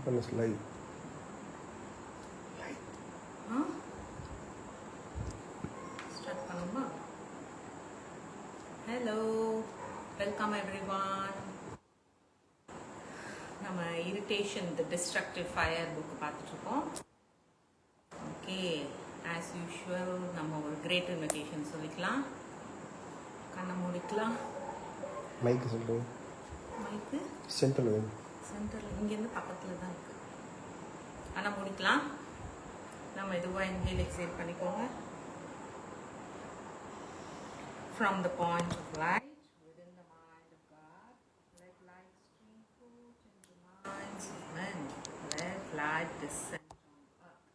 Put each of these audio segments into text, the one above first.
பண்ண live start பண்ணுமா? Hello, welcome everyone. நம்ம இரிட்டேஷன் தி டிஸ்ட்ரக்டிவ் ஃபயர் புக் பார்த்துட்ருக்கோம். ஓகே, ஆஸ் யூஷுவல் நம்ம ஒரு கிரேட் இன்விடேஷன் சொல்லிக்கலாம். கண்ணை மூடிக்கலாம். மைக்கு சொல்கிறேன். மைக்கு சென்டரில் இங்கேருந்து பக்கத்தில் தான் இருக்குது. ஆனால் முடிக்கலாம். நம்ம இதுவாக இன்ஹேல் எக்ஸேல் பண்ணிக்கோங்க. From the point of light within the mind of God, let light stream forth into minds of men. Let light descend on earth.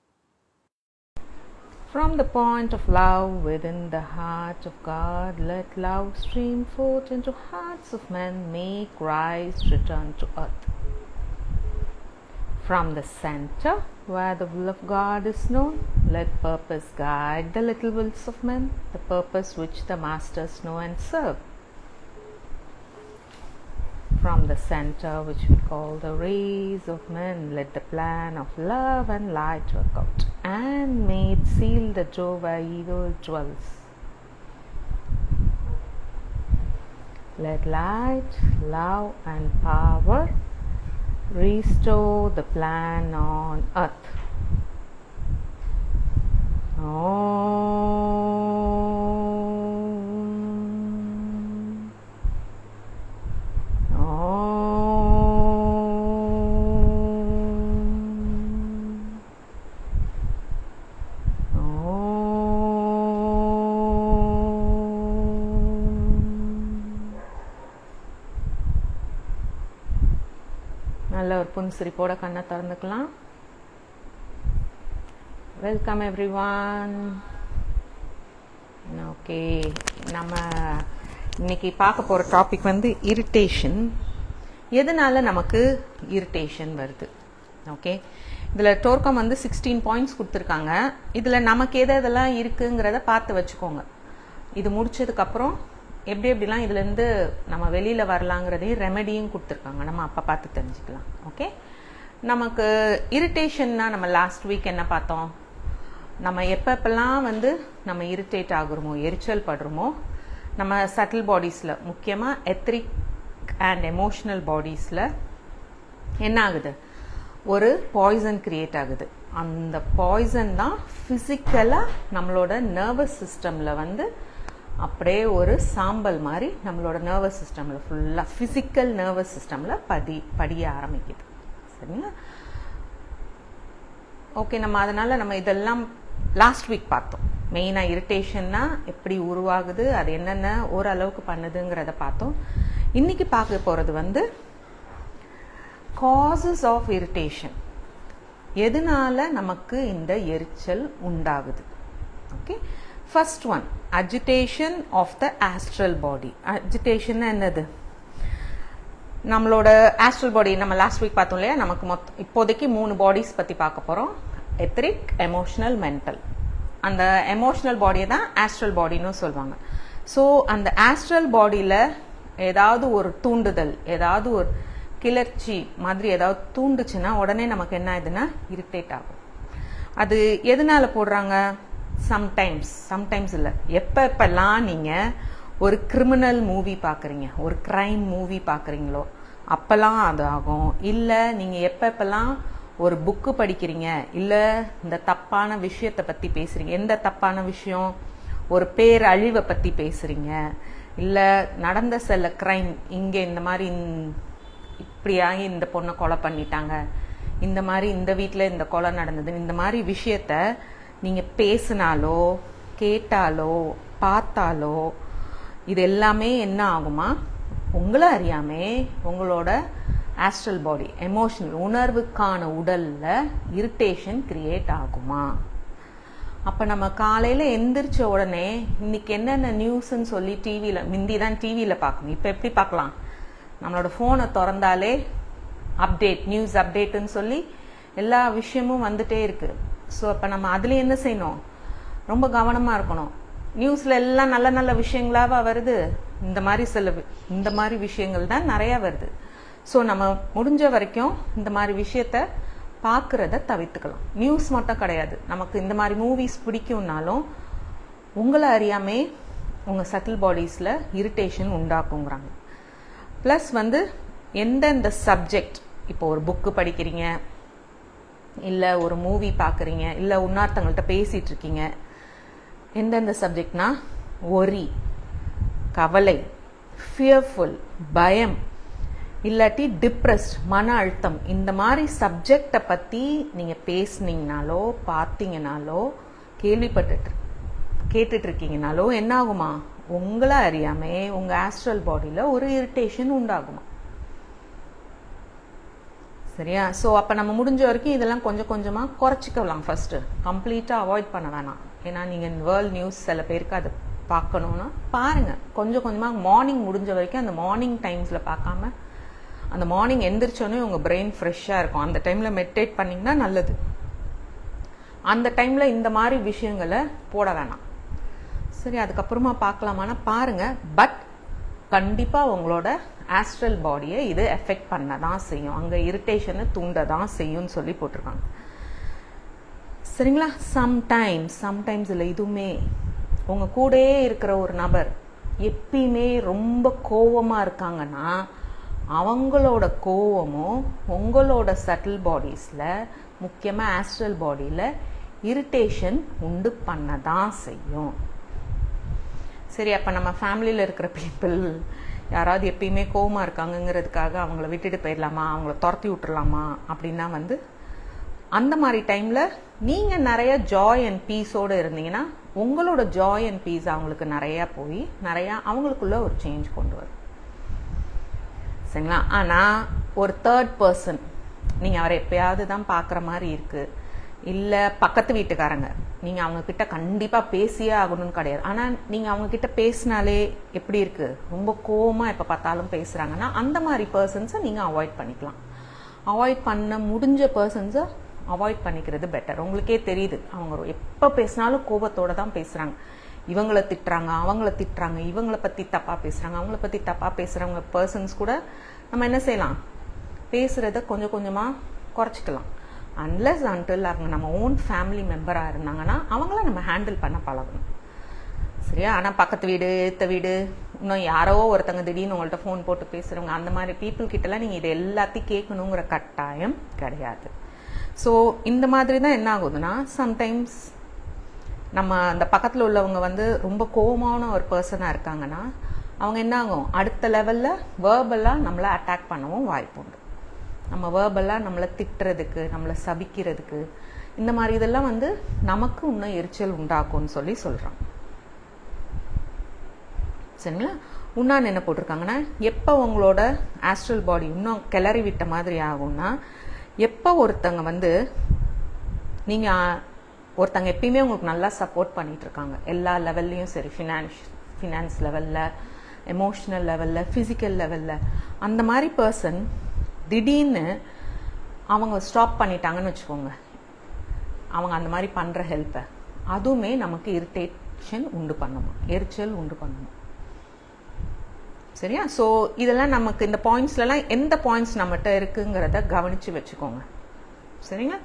From the point of love within the heart of God, let love stream forth into hearts of men. Make Christ return to earth. From the center, where the will of God is known, let purpose guide the little wills of men, the purpose which the masters know and serve. From the center, which we call the rays of men, let the plan of love and light work out, and may it seal the door where evil dwells. Let light, love, and power restore the plan on earth. நல்ல ஒரு புன்சிரிப்போட கண்ணை திறந்துக்கலாம். Welcome everyone. Okay, நம்ம இன்னைக்கு பார்க்க போகிற topic வந்து irritation. எதனால நமக்கு இரிட்டேஷன் வருது? ஓகே, இதில் டோர்க்கம் வந்து 16 பாயிண்ட்ஸ் கொடுத்துருக்காங்க. இதில் நமக்கு எதெல்லாம் இருக்குங்கிறத பார்த்து வச்சுக்கோங்க. இது முடிச்சதுக்கப்புறம் எப்படி எப்படிலாம் இதுலேருந்து நம்ம வெளியில் வரலாங்கிறதையும் ரெமெடியும் கொடுத்துருக்காங்க. நம்ம அப்போ பார்த்து தெரிஞ்சுக்கலாம். ஓகே, நமக்கு இரிட்டேஷன்னா நம்ம லாஸ்ட் வீக் என்ன பார்த்தோம்? நம்ம எப்பப்பெல்லாம் வந்து நம்ம இரிட்டேட் ஆகுறோமோ, எரிச்சல் படுறோமோ, நம்ம சட்டில் பாடிஸில் முக்கியமாக எத்ரிக் அண்ட் எமோஷ்னல் பாடிஸில் என்ன ஆகுது? ஒரு பாய்சன் கிரியேட் ஆகுது. அந்த பாய்சன் தான் ஃபிசிக்கலாக நம்மளோட நர்வஸ் சிஸ்டமில் வந்து அப்படியே ஒரு சாம்பல் மாதிரி நம்மளோட நர்வஸ் சிஸ்டமில் ஃபுல்லாக ஃபிசிக்கல் நர்வஸ் சிஸ்டமில் படிய ஆரம்பிக்குது. சரிங்களா? ஓகே, நம்ம அதனால் நம்ம இதெல்லாம் லாஸ்ட் வீக் பார்த்தோம். மெயினாக இரிட்டேஷன்னா எப்படி உருவாகுது, அது என்னென்ன ஓரளவுக்கு பண்ணுதுங்கிறத பார்த்தோம். இன்றைக்கி பார்க்க போகிறது வந்து காசஸ் ஆஃப் இரிட்டேஷன். எதனால நமக்கு இந்த எரிச்சல் உண்டாகுது? Okay, first one, agitation of the astral body. Agitation என்னது? நம்மளோட ஆஸ்ட்ரல் பாடி நம்ம லாஸ்ட் வீக் பார்த்தோம் இல்லையா? நமக்கு இப்போதைக்கு 3 பாடிஸ் பற்றி பார்க்க போகிறோம். Etheric, emotional, mental. அந்த எமோஷனல் பாடியை தான் ஆஸ்ட்ரல் பாடின்னு சொல்லுவாங்க. ஸோ அந்த ஆஸ்ட்ரல் பாடியில் ஏதாவது ஒரு தூண்டுதல், ஏதாவது ஒரு கிளர்ச்சி மாதிரி ஏதாவது தூண்டுச்சுன்னா உடனே நமக்கு என்ன ஆகுதுன்னா இரிட்டேட் ஆகும். அது எதனால போடுறாங்க? சம்டைம்ஸ் இல்லை, எப்பெல்லாம் நீங்கள் ஒரு கிரிமினல் மூவி பார்க்குறீங்க, ஒரு க்ரைம் மூவி பார்க்குறீங்களோ அப்போல்லாம் அது ஆகும். இல்லை நீங்கள் எப்பெல்லாம் ஒரு புக்கு படிக்கிறீங்க, இல்லை இந்த தப்பான விஷயத்தை பற்றி பேசுகிறீங்க. எந்த தப்பான விஷயம்? ஒரு பேரழிவை பற்றி பேசுகிறீங்க, இல்லை நடந்த சில க்ரைம், இங்கே இந்த மாதிரி இப்படியாகி இந்த பொண்ணை கொலை பண்ணிட்டாங்க, இந்த மாதிரி இந்த வீட்டில் இந்த கொலை நடந்தது, இந்த மாதிரி விஷயத்த நீங்கள் பேசினாலோ கேட்டாலோ பார்த்தாலோ இது எல்லாமே என்ன ஆகுமா? உங்களை அறியாமே உங்களோட ஆஸ்ட்ரல் பாடி, எமோஷனல், உணர்வுக்கான உடலில் இரிட்டேஷன் கிரியேட் ஆகுமா? அப்போ நம்ம காலையில் எந்திரிச்ச உடனே இன்னைக்கு என்னென்ன நியூஸ்ன்னு சொல்லி டிவியில், முந்தி தான் டிவியில் பார்க்கணும், இப்போ எப்படி பார்க்கலாம்? நம்மளோட ஃபோனை திறந்தாலே அப்டேட், நியூஸ் அப்டேட்டுன்னு சொல்லி எல்லா விஷயமும் வந்துட்டே இருக்குது. ஸோ அப்போ நம்ம அதில் என்ன செய்யணும்? ரொம்ப கவனமாக இருக்கணும். நியூஸில் எல்லாம் நல்ல நல்ல விஷயங்களாவா வருது? இந்த மாதிரி விஷயங்கள் தான் நிறையா வருது. ஸோ நம்ம முடிஞ்ச வரைக்கும் இந்த மாதிரி விஷயத்த பார்க்குறத தவிர்த்துக்கலாம். நியூஸ் மட்டும் கிடையாது, நமக்கு இந்த மாதிரி மூவிஸ் பிடிக்கும்னாலும் உங்களை அறியாமே உங்கள் சட்டில் பாடிஸில் இரிட்டேஷன் உண்டாக்குங்கிறாங்க. ப்ளஸ் வந்து எந்தெந்த சப்ஜெக்ட், இப்போ ஒரு புக்கு படிக்கிறீங்க, இல்லை ஒரு மூவி பார்க்குறீங்க, இல்லை இன்னொருத்தவங்கள்ட்ட பேசிகிட்டு இருக்கீங்க, எந்தெந்த சப்ஜெக்ட்னா ஒரி, கவலை, ஃபியர்ஃபுல், பயம், இல்லாட்டி டிப்ரெஸ்ட், மன அழுத்தம், இந்த மாதிரி சப்ஜெக்டை பற்றி நீங்கள் பேசுனீங்கனாலோ பார்த்தீங்கனாலோ கேட்டுட்டு இருக்கீங்கனாலோ என்ன ஆகுமா, உங்களை அறியாமே உங்கள் ஆஸ்ட்ரல் பாடியில் ஒரு இரிட்டேஷன் உண்டாகுமா. சரியா? ஸோ அப்போ நம்ம முடிஞ்ச வரைக்கும் இதெல்லாம் கொஞ்சம் கொஞ்சமாக குறைச்சிக்கலாம். ஃபஸ்ட்டு கம்ப்ளீட்டாக அவாய்ட் பண்ண வேணாம். ஏன்னா நீங்கள் வேர்ல்ட் நியூஸ் சில பேருக்கு அது பார்க்கணுன்னா பாருங்கள். கொஞ்சம் கொஞ்சமாக மார்னிங் முடிஞ்ச வரைக்கும் அந்த மார்னிங் டைம்ஸில் பார்க்காம, அந்த மார்னிங் எந்திரிச்சோன்னே உங்கள் பிரெயின் ஃப்ரெஷ்ஷாக இருக்கும், அந்த டைமில் மெடிடேட் பண்ணிங்கன்னா நல்லது. அந்த டைமில் இந்த மாதிரி விஷயங்களை போட வேணாம். சரி, அதுக்கப்புறமா பார்க்கலாமான்னா பாருங்கள். பட் கண்டிப்பாக உங்களோட ஆஸ்ட்ரல் பாடியை இது எஃபெக்ட் பண்ண தான் செய்யும், அங்கே இரிட்டேஷனை தூண்ட தான் செய்யும்னு சொல்லி போட்டிருக்காங்க. சரிங்களா? சம்டைம்ஸ் இல்லை, இதுவுமே உங்கள் கூடயே இருக்கிற ஒரு நபர் எப்பயுமே ரொம்ப கோவமாக இருக்காங்கன்னா அவங்களோட கோவமும் உங்களோட சட்டில் பாடிஸில், முக்கியமாக ஆஸ்ட்ரல் பாடியில் இரிட்டேஷன் உண்டு பண்ண தான் செய்யும். சரி, அப்போ நம்ம ஃபேமிலியில் இருக்கிற பீப்புள் யாராவது எப்பயுமே கோவமாக இருக்காங்கங்கிறதுக்காக அவங்கள விட்டுட்டு போயிடலாமா, அவங்கள துரத்தி விட்டுறலாமா அப்படின்னா வந்து அந்த மாதிரி டைமில் நீங்கள் நிறைய ஜாய் அண்ட் பீஸோடு இருந்தீங்கன்னா உங்களோட ஜாய் அண்ட் பீஸ் அவங்களுக்கு நிறையா போய் நிறையா அவங்களுக்குள்ள ஒரு சேஞ்ச் கொண்டு வரும். சரிங்களா? ஆனால் ஒரு தேர்ட் பர்சன், நீங்கள் அவரை எப்பயாவது தான் பார்க்குற மாதிரி இருக்குது, இல்லை பக்கத்து வீட்டுக்காரங்க, நீங்கள் அவங்கக்கிட்ட கண்டிப்பாக பேசியே ஆகணும்னு கிடையாது, ஆனால் நீங்கள் அவங்கக்கிட்ட பேசினாலே எப்படி இருக்குது, ரொம்ப கோவமாக எப்போ பார்த்தாலும் பேசுகிறாங்கன்னா அந்த மாதிரி பர்சன்ஸை நீங்கள் அவாய்ட் பண்ணிக்கலாம். அவாய்ட் பண்ண முடிஞ்ச பர்சன்ஸை அவாய்ட் பண்ணிக்கிறது பெட்டர். உங்களுக்கே தெரியுது, அவங்க எப்போ பேசினாலும் கோபத்தோடு தான் பேசுகிறாங்க, இவங்கள திட்டுறாங்க, அவங்கள திட்டுறாங்க, இவங்களை பற்றி தப்பாக பேசுகிறாங்க, அவங்கள பற்றி தப்பாக பேசுகிறவங்க பர்சன்ஸ் கூட நம்ம என்ன செய்யலாம், பேசுகிறத கொஞ்சம் கொஞ்சமாக குறைச்சிக்கலாம். அன்லெஸ் அன்டில் அவங்க நம்ம ஓன் ஃபேமிலி மெம்பராக இருந்தாங்கன்னா அவங்கள நம்ம ஹேண்டில் பண்ண பழகணும். சரியா? ஆனால் பக்கத்து வீடு, எடுத்த வீடு, இன்னும் யாரோ ஒருத்தங்க திடீர்னு உங்கள்கிட்ட ஃபோன் போட்டு பேசுகிறவங்க, அந்த மாதிரி பீப்புள் கிட்டலாம் நீங்கள் இது எல்லாத்தையும் கேட்கணுங்கிற கட்டாயம் கிடையாது. ஸோ இந்த மாதிரி தான் என்ன ஆகுதுன்னா, சம்டைம்ஸ் நம்ம அந்த பக்கத்தில் உள்ளவங்க வந்து ரொம்ப கோபமான ஒரு பர்சனாக இருக்காங்கன்னா அவங்க என்ன ஆகும், அடுத்த லெவலில் வேர்பலாக நம்மளை அட்டாக் பண்ணவும் வாய்ப்பு உண்டு. நம்ம வேர்பலாக நம்மளை திட்டுறதுக்கு, நம்மளை சபிக்கிறதுக்கு, இந்த மாதிரி இதெல்லாம் வந்து நமக்கு இன்னும் எரிச்சல் உண்டாக்கும்னு சொல்லி சொல்கிறாங்க. சரிங்களா? இன்னொன்று என்ன போட்டிருக்காங்கன்னா, எப்போ உங்களோட ஆஸ்ட்ரல் பாடி இன்னும் கிளறி விட்ட மாதிரி ஆகும்னா, எப்போ ஒருத்தங்க வந்து நீங்கள் ஒருத்தங்க எப்பயுமே உங்களுக்கு நல்லா சப்போர்ட் பண்ணிட்டு இருக்காங்க எல்லா லெவல்லையும், சரி ஃபினான்ஸ் லெவலில், எமோஷ்னல் லெவலில், ஃபிசிக்கல் லெவலில், அந்த மாதிரி பர்சன் திடீர்னு அவங்க ஸ்டாப் பண்ணிட்டாங்கன்னு வச்சுக்கோங்க, அவங்க அந்த மாதிரி பண்ணுற ஹெல்ப்பை, அதுவுமே நமக்கு இரிட்டேஷன் உண்டு பண்ணுமா, எரிச்சல் உண்டு பண்ணுமா. சரியா? ஸோ இதெல்லாம் நமக்கு இந்த பாயிண்ட்ஸ்லாம் எந்த பாயிண்ட்ஸ் நம்மகிட்ட இருக்குங்கிறத கவனித்து வச்சுக்கோங்க. சரிங்களா?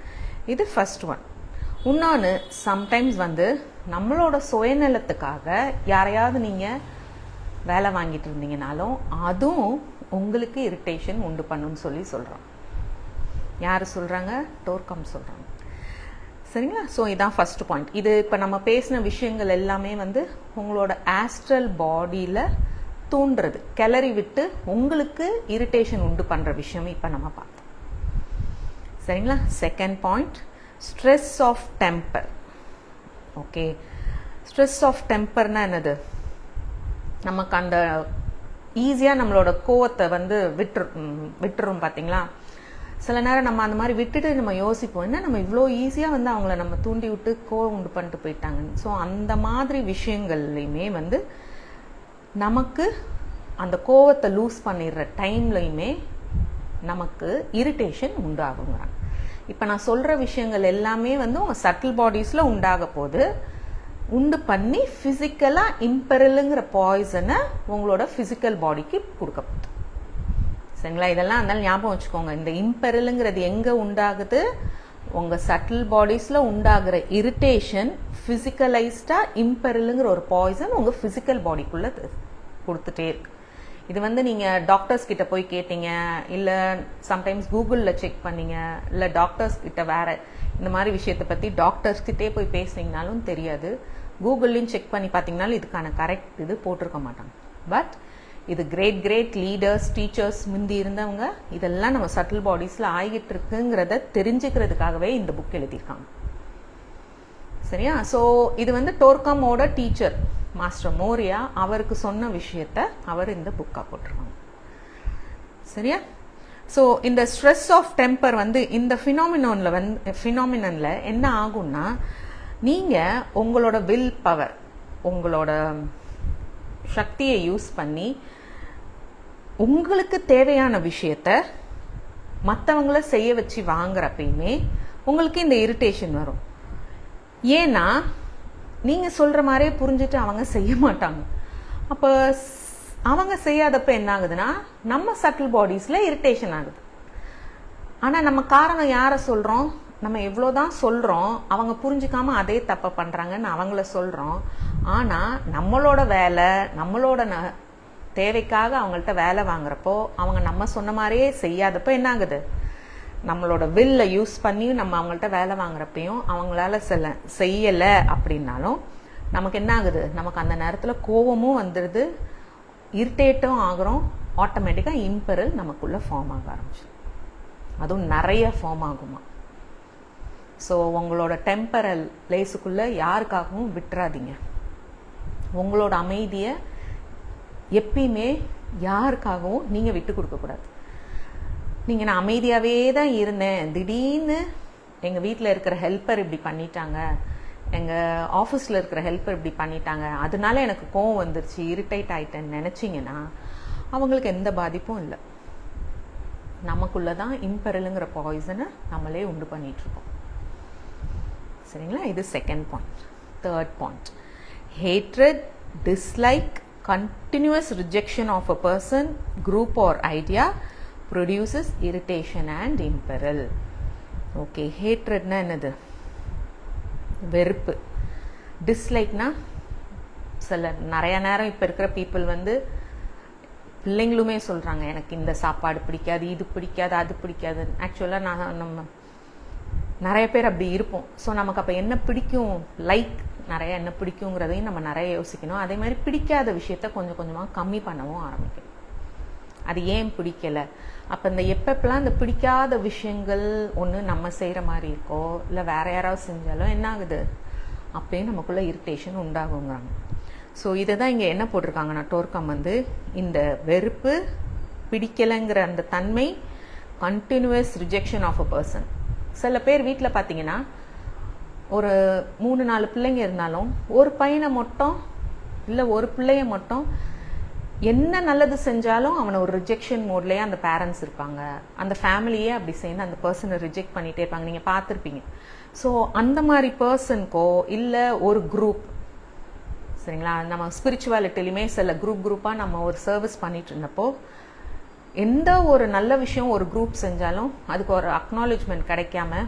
இது ஃபர்ஸ்ட் ஒன். இன்னொன்று, சம்டைம்ஸ் வந்து நம்மளோட சுயநலத்துக்காக யாரையாவது நீங்கள் வேலை வாங்கிட்டு இருந்தீங்கனாலும் அதுவும் உங்களுக்கு இரிட்டேஷன் உண்டு பண்ணுன்னு சொல்லி சொல்கிறோம். யார் சொல்கிறாங்க? டோர்கம் சொல்கிறாங்க. சரிங்களா? ஸோ இதான் ஃபர்ஸ்ட் பாயிண்ட். இது இப்போ நம்ம பேசின விஷயங்கள் எல்லாமே வந்து உங்களோட ஆஸ்ட்ரல் பாடியில் தூண்டுறது, கிளறி விட்டு உங்களுக்கு இரிட்டேஷன் உண்டு பண்ணுற விஷயம் இப்போ நம்ம பார்த்தோம். சரிங்களா? Second point, stress of temper. Okay, stress of டெம்பர்னா என்னது? நமக்கு அந்த ஈஸியாக நம்மளோட கோவத்தை வந்து விட்டுரும் பார்த்தீங்களா? சில நேரம் நம்ம அந்த மாதிரி விட்டுட்டு நம்ம யோசிப்போம், என்ன நம்ம இவ்வளோ ஈஸியாக வந்து அவங்கள நம்ம தூண்டி விட்டு கோவம் உண்டு பண்ணிட்டு போயிட்டாங்கன்னு. ஸோ அந்த மாதிரி விஷயங்கள்லையுமே வந்து நமக்கு அந்த கோவத்தை லூஸ் பண்ணிடுற டைம்லையுமே நமக்கு இரிட்டேஷன் உண்டாகுங்கிறாங்க. இப்போ நான் சொல்கிற விஷயங்கள் எல்லாமே வந்து உங்கள் சட்டில் பாடிஸில் உண்டாக போது உண்டு பண்ணி ஃபிசிக்கலாக இம்பெரலுங்கிற பாய்சனை உங்களோட ஃபிசிக்கல் பாடிக்கு கொடுக்க போகுது. சரிங்களா? இதெல்லாம் அதனால ஞாபகம் வச்சுக்கோங்க. இந்த இம்பெரலுங்கிறது எங்க உண்டாகுது? உங்க சட்டில் பாடிஸ்ல உண்டாகிற இரிட்டேஷன் பிசிக்கலைஸ்டா இம்பெரலுங்கிற ஒரு பாய்சன் உங்க பிசிக்கல் பாடிக்குள்ள கொடுத்துட்டே இருக்கு. இது வந்து நீங்க டாக்டர்ஸ் கிட்ட போய் கேட்டீங்க, இல்ல சம்டைம்ஸ் கூகுள்ல செக் பண்ணீங்க, இல்ல டாக்டர்ஸ் கிட்ட வேற இந்த மாதிரி விஷயத்தை பத்தி டாக்டர்ஸ் கிட்டே போய் பேசுனீங்கனாலும் தெரியாது. கூகுள்லயும் செக் பண்ணி பார்த்தீங்கனாலும் இதுக்கான கரெக்ட் இது போட்டிருக்க மாட்டாங்க. பட் இது கிரேட் லீடர்ஸ், டீச்சர்ஸ் முந்தி இருந்தவங்க இதெல்லாம் நம்ம சட்டில் பாடிஸ்ல ஆகிட்டு இருக்குங்கிறத தெரிஞ்சுக்கிறதுக்காகவே இந்த புக் எழுதியிருக்காங்க. சரியா? ஸோ இது வந்து டோர்கமோட டீச்சர் மாஸ்டர் மோரியா அவருக்கு சொன்ன விஷயத்த அவர் இந்த புக்கா போட்டிருக்காங்க. சரியா? ஸோ இந்த ஸ்ட்ரெஸ் ஆஃப் டெம்பர் வந்து இந்த ஃபினாமினன்ல என்ன ஆகும்னா, நீங்க உங்களோட வில் பவர், உங்களோட சக்தியை யூஸ் பண்ணி உங்களுக்கு தேவையான விஷயத்த மற்றவங்கள செய்ய வச்சு வாங்குறப்பயுமே உங்களுக்கு இந்த இரிட்டேஷன் வரும். ஏன்னா நீங்க சொல்ற மாதிரியே புரிஞ்சுட்டு அவங்க செய்ய மாட்டாங்க. அப்ப அவங்க செய்யாதப்ப என்ன ஆகுதுன்னா நம்ம சட்டில் பாடிஸ்ல இரிட்டேஷன் ஆகுது. ஆனா நம்ம காரணம் யார சொல்றோம்? நம்ம எவ்வளவுதான் சொல்றோம், அவங்க புரிஞ்சுக்காம அதே தப்ப பண்றாங்கன்னு அவங்கள சொல்றோம். ஆனா நம்மளோட வேலை, நம்மளோட தேவைக்காக அவங்கள்ட்ட வேலை வாங்குறப்போ அவங்க நம்ம சொன்ன மாதிரியே செய்யாதப்ப என்ன ஆகுது? நம்மளோட வில்ல யூஸ் பண்ணி நம்ம அவங்கள்ட்ட வேலை வாங்குறப்பையும் அவங்களால செய்யல அப்படின்னாலும் நமக்கு என்ன ஆகுது? நமக்கு அந்த நேரத்துல கோவமும் வந்துடுது, இரிட்டேட்டும் ஆகுறோம். ஆட்டோமேட்டிக்கா இம்பெரல் நமக்குள்ள ஃபார்ம் ஆக ஆரம்பிச்சு, அதுவும் நிறைய ஃபார்ம் ஆகுமா. ஸோ உங்களோட டெம்பரல் பிளேஸுக்குள்ள யாருக்காகவும் விட்டுறாதீங்க. உங்களோட அமைதியை எப்பயுமே யாருக்காகவும் நீங்க விட்டு கொடுக்க கூடாது. நீங்க நான் அமைதியாவே தான் இருந்தேன், திடீர்னு எங்க வீட்டில் இருக்கிற ஹெல்ப்பர் இப்படி பண்ணிட்டாங்க, எங்க ஆஃபீஸ்ல இருக்கிற ஹெல்ப்பர் இப்படி பண்ணிட்டாங்க, அதனால எனக்கு கோவம் வந்துருச்சு, இரிட்டேட் ஆயிட்டேன்னு நினைச்சீங்கன்னா அவங்களுக்கு எந்த பாதிப்பும் இல்லை. நமக்குள்ளதான் இம்பெரலுங்கிற பாய்சனை நம்மளே உண்டு பண்ணிட்டு இருக்கோம். சரிங்களா? இது second point. Third point, hatred, dislike, continuous rejection of a person, group or idea produces irritation and imperil. Okay, hatred na என்னது? வெறுப்பு. டிஸ்லைக்னா நிறைய நேரம் இப்ப இருக்கிற பீப்புள் வந்து பிள்ளைங்களுமே சொல்றாங்க, எனக்கு இந்த சாப்பாடு பிடிக்காது, இது பிடிக்காது, அது பிடிக்காது. ஆக்சுவலா நம்ம நிறைய பேர் அப்படி இருப்போம். ஸோ நமக்கு அப்ப என்ன பிடிக்கும், லைக் நிறைய என்ன பிடிக்குங்கிறதையும் நம்ம நிறைய யோசிக்கணும். அதே மாதிரி பிடிக்காத விஷயத்த கொஞ்சம் கொஞ்சமா கம்மி பண்ணவும் ஆரம்பிக்கணும். அது ஏன் பிடிக்கல? அப்ப இந்த எப்பப்பெல்லாம் இந்த பிடிக்காத விஷயங்கள் ஒண்ணு நம்ம செய்யற மாதிரி இருக்கோ, இல்ல வேற யாராவது செஞ்சாலும் என்ன ஆகுது? அப்பயும் நமக்குள்ள இரிட்டேஷன் உண்டாகுங்கிறாங்க. ஸோ இதை தான் இங்க என்ன போட்டிருக்காங்கன்னா, டோர்கம் வந்து இந்த வெறுப்பு, பிடிக்கலைங்கிற அந்த தன்மை, continuous rejection of a person. சில பேர் வீட்டில் பார்த்தீங்கன்னா ஒரு 3-4 பிள்ளைங்க இருந்தாலும் ஒரு பையனை மட்டும் இல்லை ஒரு பிள்ளைய மட்டும் என்ன நல்லது செஞ்சாலும் அவனை ஒரு ரிஜெக்ஷன் மோட்லயே அந்த பேரண்ட்ஸ் இருப்பாங்க. அந்த ஃபேமிலியே அப்படி சேர்ந்து அந்த பர்சனை ரிஜெக்ட் பண்ணிட்டே இருப்பாங்க. நீங்க பார்த்துருப்பீங்க. ஸோ அந்த மாதிரி பர்சனுக்கோ இல்லை ஒரு குரூப், சரிங்களா, நம்ம ஸ்பிரிச்சுவாலிட்டிலையுமே சில குரூப்பா நம்ம ஒரு சர்வீஸ் பண்ணிட்டு இருந்தப்போ எந்த ஒரு நல்ல விஷயம் ஒரு குரூப் செஞ்சாலும் அதுக்கு ஒரு அக்னாலேஜ்மெண்ட் கிடைக்காம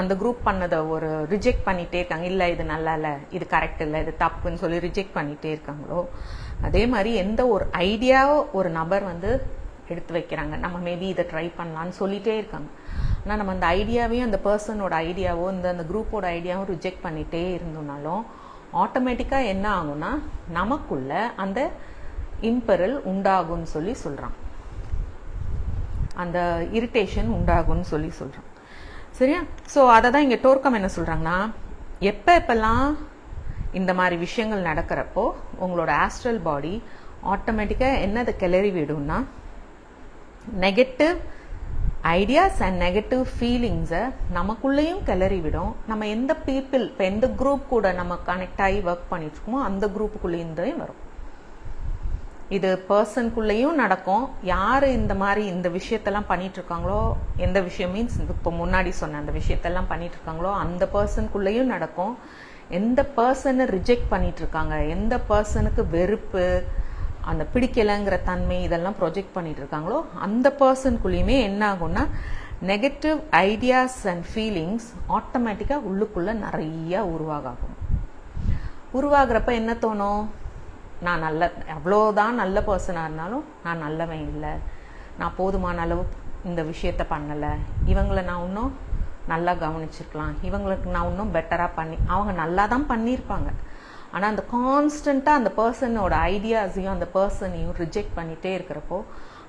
அந்த குரூப் பண்ணதை ஒரு ரிஜெக்ட் பண்ணிட்டே இருக்காங்க. இல்லை இது நல்லா இல்லை, இது கரெக்ட் இல்லை, இது தப்புன்னு சொல்லி ரிஜெக்ட் பண்ணிட்டே இருக்காங்களோ, அதே மாதிரி எந்த ஒரு ஐடியாவோ ஒரு நபர் வந்து எடுத்து வைக்கிறாங்க, நம்ம மேபி இதை ட்ரை பண்ணலான்னு சொல்லிட்டே இருக்காங்க. ஆனால் நம்ம அந்த ஐடியாவையும் அந்த பர்சனோட ஐடியாவோ அந்த குரூப்போட ஐடியாவும் ரிஜெக்ட் பண்ணிட்டே இருந்தோம்னாலும் ஆட்டோமேட்டிக்காக என்ன ஆகும்னா நமக்குள்ள அந்த இம்பெரல் உண்டாகும்னு சொல்லி சொல்றாங்க, அந்த இரிட்டேஷன் உண்டாகும்னு சொல்லி சொல்றாங்க. சரியா? ஸோ அதை தான் இங்கே டோர்கம் என்ன சொல்றாங்கன்னா, எப்பெல்லாம் இந்த மாதிரி விஷயங்கள் நடக்கிறப்போ உங்களோட ஆஸ்ட்ரல் பாடி ஆட்டோமேட்டிக்காக என்னதை கிளறி விடும்னா நெகட்டிவ் ஐடியாஸ் அண்ட் நெகட்டிவ் ஃபீலிங்ஸை நமக்குள்ளேயும் கிளறி விடும். நம்ம எந்த பீப்புள், இப்போ எந்த குரூப் கூட நம்ம கனெக்ட் ஆகி ஒர்க் பண்ணிட்டு இருக்கோமோ அந்த குரூப்புக்குள்ளேயும் வரும். இது பர்சனுக்குள்ளேயும் நடக்கும். யாரு இந்த மாதிரி இந்த விஷயத்தெல்லாம் பண்ணிட்டு இருக்காங்களோ, எந்த விஷயம் மீன்ஸ் இப்போ முன்னாடி சொன்ன அந்த விஷயத்தெல்லாம் பண்ணிட்டு இருக்காங்களோ அந்த பர்சனுக்குள்ளேயும் நடக்கும். எந்த பர்சனை ரிஜெக்ட் பண்ணிட்டு இருக்காங்க, எந்த பர்சனுக்கு வெறுப்பு, அந்த பிடிக்கலைங்கிற தன்மை இதெல்லாம் ப்ரொஜெக்ட் பண்ணிட்டு இருக்காங்களோ அந்த பர்சனுக்குள்ளேயுமே என்ன ஆகும்னா நெகட்டிவ் ஐடியாஸ் அண்ட் ஃபீலிங்ஸ் ஆட்டோமேட்டிக்காக உள்ளுக்குள்ளே நிறைய உருவாகிறப்ப என்ன தோணும், நான் எவ்வளோதான் நல்ல பர்சனாக இருந்தாலும் நான் நல்லவன் இல்லை, நான் போதுமான அளவு இந்த விஷயத்த பண்ணலை, இவங்களை நான் இன்னும் நல்லா கவனிச்சிருக்கலாம், இவங்களுக்கு நான் இன்னும் பெட்டராக அவங்க நல்லா தான் பண்ணியிருப்பாங்க. ஆனால் அந்த கான்ஸ்டண்ட்டாக அந்த பர்சனோட ஐடியாஸையும் அந்த பர்சனையும் ரிஜெக்ட் பண்ணிகிட்டே இருக்கிறப்போ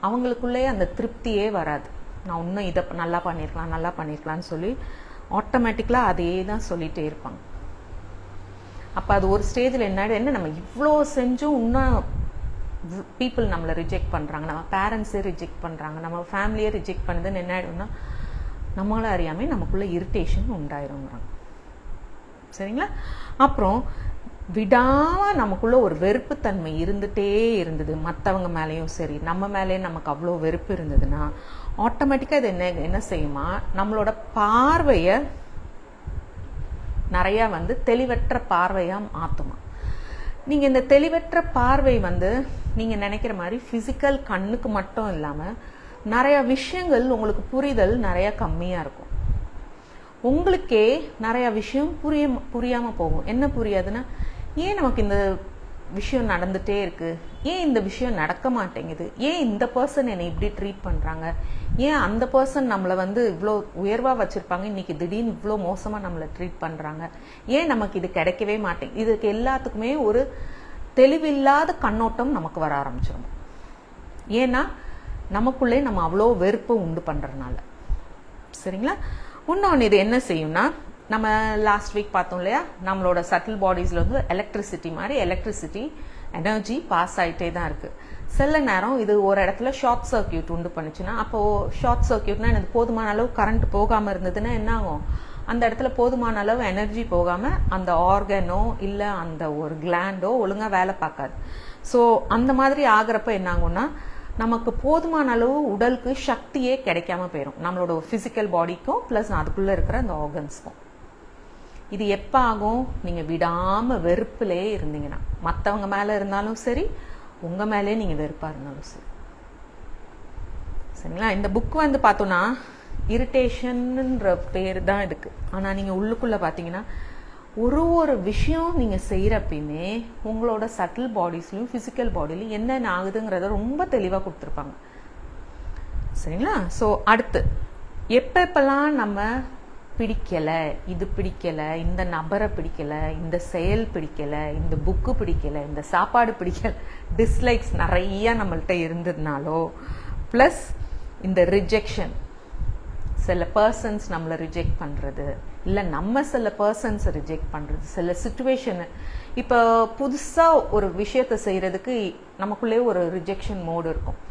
அவங்களுக்குள்ளேயே அந்த திருப்தியே வராது. நான் இன்னும் இதை நல்லா பண்ணியிருக்கலாம்னு சொல்லி ஆட்டோமேட்டிக்கலாக அதே தான் சொல்லிகிட்டே இருப்பாங்க. அப்போ அது ஒரு ஸ்டேஜில் என்ன நம்ம இவ்வளோ செஞ்சும் இன்னும் பீப்புள் நம்மளை ரிஜெக்ட் பண்ணுறாங்க, நம்ம பேரண்ட்ஸே ரிஜெக்ட் பண்ணுறாங்க, நம்ம ஃபேமிலியே ரிஜெக்ட் பண்ணுதுன்னு என்ன ஆகிடும்னா நம்மளை அறியாமல் நமக்குள்ளே இரிட்டேஷன் உண்டாயிருங்கிறாங்க. சரிங்களா? அப்புறம் விடாமல் நமக்குள்ள ஒரு வெறுப்புத்தன்மை இருந்துகிட்டே இருந்தது, மற்றவங்க மேலேயும் சரி நம்ம மேலேயும் நமக்கு அவ்வளோ வெறுப்பு இருந்ததுன்னா ஆட்டோமேட்டிக்காக இது என்ன செய்யுமா, நம்மளோட பார்வையை நிறையா தெளிவற்ற பார்வையாக மாற்றுமா. நீங்கள் இந்த தெளிவற்ற பார்வை நீங்கள் நினைக்கிற மாதிரி ஃபிசிக்கல் கண்ணுக்கு மட்டும் இல்லாமல் நிறையா விஷயங்கள் உங்களுக்கு புரிதல் நிறையா கம்மியாக இருக்கும். உங்களுக்கே நிறையா விஷயம் புரியாமல் போகும். என்ன புரியாதுன்னா, ஏன் நமக்கு இந்த விஷயம் நடந்துகிட்டே இருக்குது, ஏன் இந்த விஷயம் நடக்க மாட்டேங்குது, ஏன் இந்த பர்சன் என்னை இப்படி ட்ரீட் பண்ணுறாங்க, ஏன் அந்த பர்சன் நம்மளை இவ்வளோ உயர்வாக வச்சுருப்பாங்க இன்னைக்கு திடீர்னு இவ்வளோ மோசமாக நம்மளை ட்ரீட் பண்ணுறாங்க, ஏன் நமக்கு இது கிடைக்கவே மாட்டேங்குது. இதுக்கு எல்லாத்துக்குமே ஒரு தெளிவில்லாத கண்ணோட்டம் நமக்கு வர ஆரம்பிச்சிடும். ஏன்னா நமக்குள்ளே நம்ம அவ்வளோ வெறுப்பை உண்டு பண்ணுறதுனால. சரிங்களா? இன்னொன்று இது என்ன செய்யும்னா, நம்ம லாஸ்ட் வீக் பார்த்தோம் இல்லையா, நம்மளோட சட்டில் பாடிஸில் எலக்ட்ரிசிட்டி மாதிரி எலக்ட்ரிசிட்டி எனர்ஜி பாஸ் ஆகிட்டே தான் இருக்குது. சில நேரம் இது ஒரு இடத்துல ஷார்ட் சர்க்கியூட் உண்டு பண்ணுச்சுன்னா, அப்போது ஷார்ட் சர்க்கியூட்னா எனக்கு போதுமான அளவு கரண்ட் போகாமல் இருந்ததுன்னா என்ன ஆகும், அந்த இடத்துல போதுமான அளவு எனர்ஜி போகாமல் அந்த ஆர்கனோ இல்லை அந்த ஒரு கிளாண்டோ ஒழுங்காக வேலை பார்க்காது. ஸோ அந்த மாதிரி ஆகிறப்ப என்ன ஆகும்னா, நமக்கு போதுமான அளவு உடலுக்கு சக்தியே கிடைக்காம போயிடும், நம்மளோட ஃபிசிக்கல் பாடிக்கும் ப்ளஸ் அதுக்குள்ளே இருக்கிற அந்த ஆர்கன்ஸ்க்கும். இது எப்போ ஆகும், நீங்கள் விடாமல் வெறுப்புலே இருந்தீங்கன்னா, மற்றவங்க மேலே இருந்தாலும் சரி உங்கள் மேலே நீங்கள் வெறுப்பாக இருந்தாலும் சரி. சரிங்களா? இந்த புக் பார்த்தோன்னா இரிட்டேஷன்ன்ற பேர் தான் இதுக்கு. ஆனால் நீங்கள் உள்ளுக்குள்ளே பார்த்தீங்கன்னா ஒரு விஷயம் நீங்கள் செய்கிறப்பயுமே உங்களோட சட்டில் பாடிஸ்லையும் ஃபிசிக்கல் பாடிலையும் என்னென்ன ஆகுதுங்கிறத ரொம்ப தெளிவாக கொடுத்துருப்பாங்க. சரிங்களா? ஸோ அடுத்து எப்பெல்லாம் நம்ம பிடிக்கலை, இது பிடிக்கலை, இந்த நபரை பிடிக்கலை, இந்த செயல் பிடிக்கலை, இந்த புக்கு பிடிக்கலை, இந்த சாப்பாடு பிடிக்கலை, டிஸ்லைக்ஸ் நிறையா நம்மள்கிட்ட இருந்ததுனாலோ ப்ளஸ் இந்த ரிஜெக்ஷன், சில பர்சன்ஸ் நம்மளை ரிஜெக்ட் பண்ணுறது, இல்லை நம்ம சில பர்சன்ஸை ரிஜெக்ட் பண்ணுறது, சில சுச்சுவேஷனு, இப்போ புதுசாக ஒரு விஷயத்தை செய்கிறதுக்கு நமக்குள்ளே ஒரு ரிஜெக்ஷன் மோடு இருக்கும்.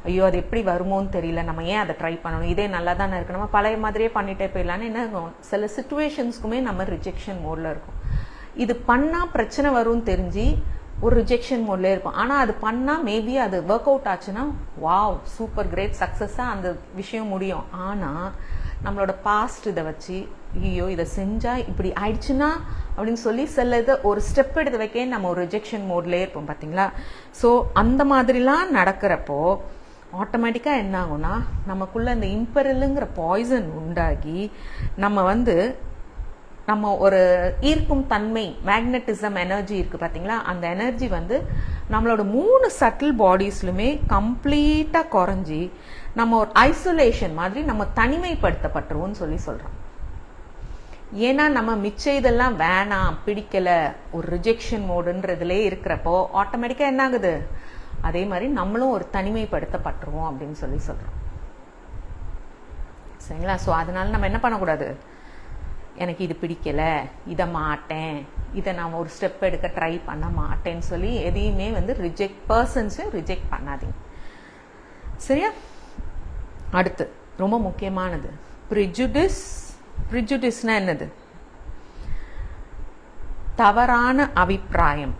ஐயோ அது எப்படி வருமோன்னு தெரியல, நம்ம ஏன் அதை ட்ரை பண்ணணும், இதே நல்லா தானே இருக்கு, நம்ம பழைய மாதிரியே பண்ணிட்டே போயிடலான்னு என்ன இருக்கும், சில சுச்சுவேஷன்ஸ்க்குமே நம்ம ரிஜெக்ஷன் மோடில் இருக்கும். இது பண்ணால் பிரச்சனை வரும்னு தெரிஞ்சு ஒரு ரிஜெக்ஷன் மோட்லேயே இருக்கும். ஆனால் அது பண்ணால் மேபி அது ஒர்க் அவுட் ஆச்சுன்னா வாவ் சூப்பர் கிரேட் சக்ஸஸாக அந்த விஷயம் முடியும். ஆனால் நம்மளோட பாஸ்ட் இதை வச்சு ஐயோ இதை செஞ்சால் இப்படி ஆயிடுச்சுன்னா அப்படின்னு சொல்லி சில இதை ஒரு ஸ்டெப் எடுத்து வைக்க நம்ம ஒரு ரிஜெக்ஷன் மோட்லேயே இருப்போம் பார்த்தீங்களா. ஸோ அந்த மாதிரிலாம் நடக்கிறப்போ ஆட்டோமேட்டிக்காக என்ன ஆகும்னா, நமக்குள்ள இந்த இம்பெரலுங்கிற பாய்சன் உண்டாகி நம்ம ஒரு ஈர்க்கும் தன்மை, மேக்னட்டிசம் எனர்ஜி இருக்குது பார்த்தீங்களா, அந்த எனர்ஜி நம்மளோட 3 சட்டில் பாடிஸ்லுமே கம்ப்ளீட்டாக குறைஞ்சி நம்ம ஒரு ஐசோலேஷன் மாதிரி நம்ம தனிமைப்படுத்தப்பட்டுருவோம்னு சொல்கிறோம். ஏன்னா நம்ம மிச்ச இதெல்லாம் வேணாம், பிடிக்கலை, ஒரு ரிஜெக்ஷன் மோடுன்றதுலே இருக்கிறப்போ ஆட்டோமேட்டிக்காக என்ன ஆகுது, அதே மாதிரி நம்மளும் ஒரு தனிமைப்படுத்தப்பட்டுருவோம் அப்படின்னு சொல்கிறோம். சரிங்களா? ஸோ அதனால நம்ம என்ன பண்ணக்கூடாது, எனக்கு இது பிடிக்கலை, இதை மாட்டேன், இதை நான் ஒரு ஸ்டெப் எடுக்க ட்ரை பண்ண மாட்டேன்னு சொல்லி எதையுமே பர்சன்ஸையும் ரிஜெக்ட் பண்ணாதீங்க. சரியா? அடுத்து ரொம்ப முக்கியமானது ப்ரிஜுடிஸ். ப்ரிஜுடிஸ்னா என்னது? தவறான அபிப்பிராயம்.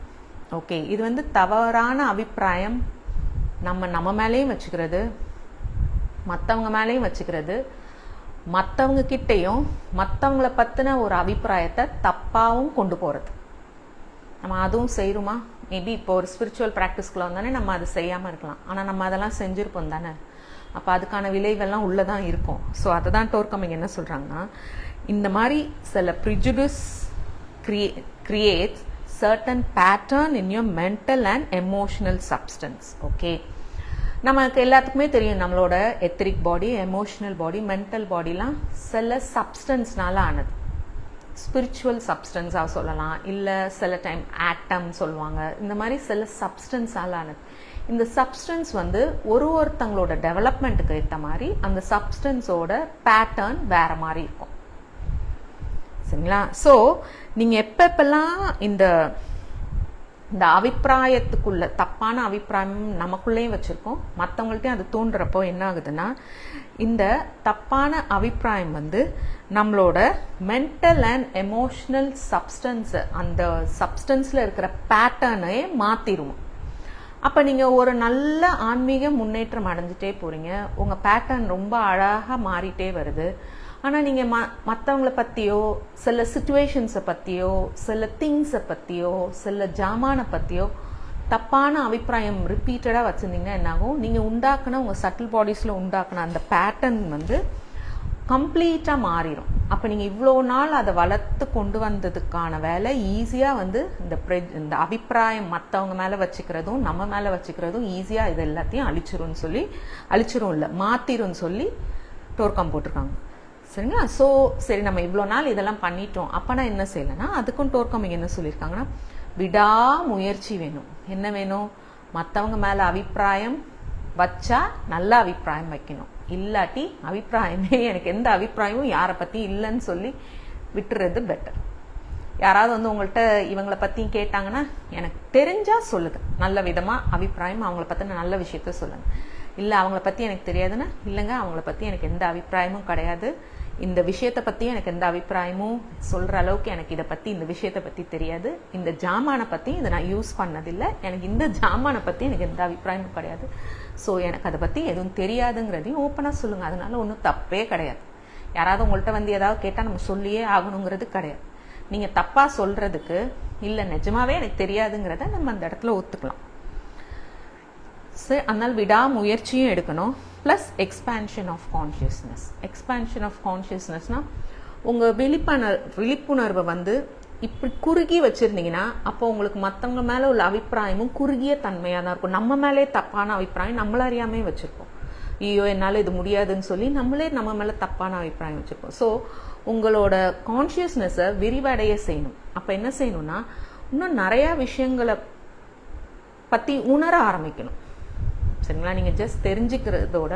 ஓகே, இது தவறான அபிப்பிராயம் நம்ம மேலேயும் வச்சுக்கிறது, மற்றவங்க மேலேயும் வச்சுக்கிறது, மற்றவங்க கிட்டையும் மற்றவங்கள பற்றின ஒரு அபிப்பிராயத்தை தப்பாகவும் கொண்டு போகிறது. நம்ம அதுவும் செய்கிறோமா? மேபி இப்போ ஒரு ஸ்பிரிச்சுவல் ப்ராக்டிஸ்க்குள்ள வந்தானே நம்ம அதை செய்யாமல் இருக்கலாம், ஆனால் நம்ம அதெல்லாம் செஞ்சுருப்போம் தானே. அப்போ அதுக்கான விளைவெல்லாம் உள்ளே தான் இருக்கும். ஸோ அதை தான் டோர்கமிங் என்ன சொல்கிறாங்கன்னா, இந்த மாதிரி சில prejudice creates certain pattern in your mental and emotional substance. Okay, நமக்கு எல்லாத்துக்குமே தெரியும் நம்மளோட எத்திரிக் பாடி, எமோஷனல் பாடி, மென்டல் பாடிலாம் சில சப்ஸ்டன்ஸ்னால ஆனது. ஸ்பிரிச்சுவல் சப்ஸ்டன்ஸாக சொல்லலாம், இல்லை சில டைம் ஆட்டம் சொல்லுவாங்க. இந்த மாதிரி சில சப்ஸ்டன்ஸால் ஆனது. இந்த சப்ஸ்டன்ஸ் வந்து ஒருத்தங்களோட டெவலப்மெண்ட்டுக்கு ஏற்ற மாதிரி அந்த சப்ஸ்டன்ஸோட பேட்டர்ன் வேற மாதிரி இருக்கும். சரிங்களா? ஸோ நீங்கள் எப்பெல்லாம் இந்த அபிப்பிராயத்துக்குள்ள தப்பான அபிப்பிராயம் நமக்குள்ளேயும் வச்சுருக்கோம், மற்றவங்கள்ட்டையும் அது தோன்றப்போ என்ன ஆகுதுன்னா, இந்த தப்பான அபிப்பிராயம் வந்து நம்மளோட மென்டல் அண்ட் எமோஷனல் சப்ஸ்டன்ஸை, அந்த சப்ஸ்டன்ஸில் இருக்கிற பேட்டர்னையே மாற்றிடுவோம். அப்போ நீங்கள் ஒரு நல்ல ஆன்மீக முன்னேற்றம் அடைஞ்சிட்டே போகிறீங்க, உங்கள் பேட்டர்ன் ரொம்ப அழகாக மாறிட்டே வருது. ஆனால் நீங்கள் மற்றவங்கள பற்றியோ, சில சுச்சுவேஷன்ஸை பற்றியோ, சில திங்ஸை பற்றியோ, சில ஜாமானை பற்றியோ தப்பான அபிப்பிராயம் ரிப்பீட்டடாக வச்சுருந்தீங்கன்னா என்னாகும், நீங்கள் உண்டாக்குன உங்கள் சட்டில் பாடிஸில் உண்டாக்குன அந்த பேட்டர்ன் வந்து கம்ப்ளீட்டாக மாறிடும். அப்போ நீங்கள் இவ்வளோ நாள் அதை வளர்த்து கொண்டு வந்ததுக்கான வேலை ஈஸியாக வந்து இந்த அபிப்பிராயம் மற்றவங்க மேலே வச்சுக்கிறதும் நம்ம மேலே வச்சுக்கிறதும் ஈஸியாக இது எல்லாத்தையும் அழிச்சிரும் இல்லை மாற்றிரும்னு சொல்லி டோர்கம் போட்டிருக்காங்க. சரிங்களா? ஸோ சரி, நம்ம இவ்வளோ நாள் இதெல்லாம் பண்ணிட்டோம், அப்போ நான் என்ன செய்யலைன்னா அதுக்கும் டோர்கம் இங்கே என்ன சொல்லியிருக்காங்கன்னா, விடாமுயற்சி வேணும். என்ன வேணும்? மற்றவங்க மேலே அபிப்பிராயம் வச்சா நல்ல அபிப்பிராயம் வைக்கணும், இல்லாட்டி அபிப்பிராயமே எனக்கு எந்த அபிப்பிராயமும் யாரை பற்றி இல்லைன்னு சொல்லி விட்டுறது பெட்டர். யாராவது வந்து உங்கள்கிட்ட இவங்களை பற்றியும் கேட்டாங்கன்னா எனக்கு தெரிஞ்சால் சொல்லுங்க, நல்ல விதமாக அபிப்பிராயம் அவங்கள பற்றின நல்ல விஷயத்த சொல்லுங்க. இல்லை அவங்கள பற்றி எனக்கு தெரியாதுன்னா, இல்லைங்க அவங்கள பற்றி எனக்கு எந்த அபிப்பிராயமும் கிடையாது, இந்த விஷயத்தை பற்றியும் எனக்கு எந்த அபிப்பிராயமும் சொல்கிற அளவுக்கு எனக்கு இதை பற்றி இந்த விஷயத்தை பற்றி தெரியாது, இந்த ஜாமானை பற்றி இதை நான் யூஸ் பண்ணதில்லை, எனக்கு இந்த ஜாமானை பற்றி எனக்கு எந்த அபிப்பிராயமும் கிடையாது, ஸோ எனக்கு அதை பற்றி எதுவும் தெரியாதுங்கிறதையும் ஓப்பனாக சொல்லுங்கள். அதனால ஒன்றும் தப்பே கிடையாது. யாராவது உங்கள்கிட்ட வந்து ஏதாவது கேட்டால் நம்ம சொல்லியே ஆகணுங்கிறது கிடையாது. நீங்கள் தப்பாக சொல்கிறதுக்கு இல்லை நிஜமாவே எனக்கு தெரியாதுங்கிறத நம்ம அந்த இடத்துல ஒத்துக்கலாம். சரி, அதனால் விடாமுயற்சியும் எடுக்கணும். Plus expansion of consciousness. Expansion of கான்ஷியஸ்னஸ்னால் உங்கள் விழிப்புணர்வை வந்து இப்படி குறுகி வச்சுருந்தீங்கன்னா அப்போ உங்களுக்கு மற்றவங்க மேலே உள்ள அபிப்பிராயமும் குறுகிய தன்மையாக தான் இருக்கும். நம்ம மேலே தப்பான அபிப்பிராயம் நம்மள அறியாமே வச்சுருப்போம். ஐயோ என்னால் இது முடியாதுன்னு சொல்லி நம்மளே நம்ம மேலே தப்பான அபிப்பிராயம் வச்சுருப்போம். ஸோ உங்களோட கான்ஷியஸ்னஸை விரிவடைய செய்யணும். அப்போ என்ன செய்யணும்னா, இன்னும் நிறையா விஷயங்களை பற்றி உணர ஆரம்பிக்கணும். சரிங்களா? நீங்கள் ஜஸ்ட் தெரிஞ்சுக்கிறதோட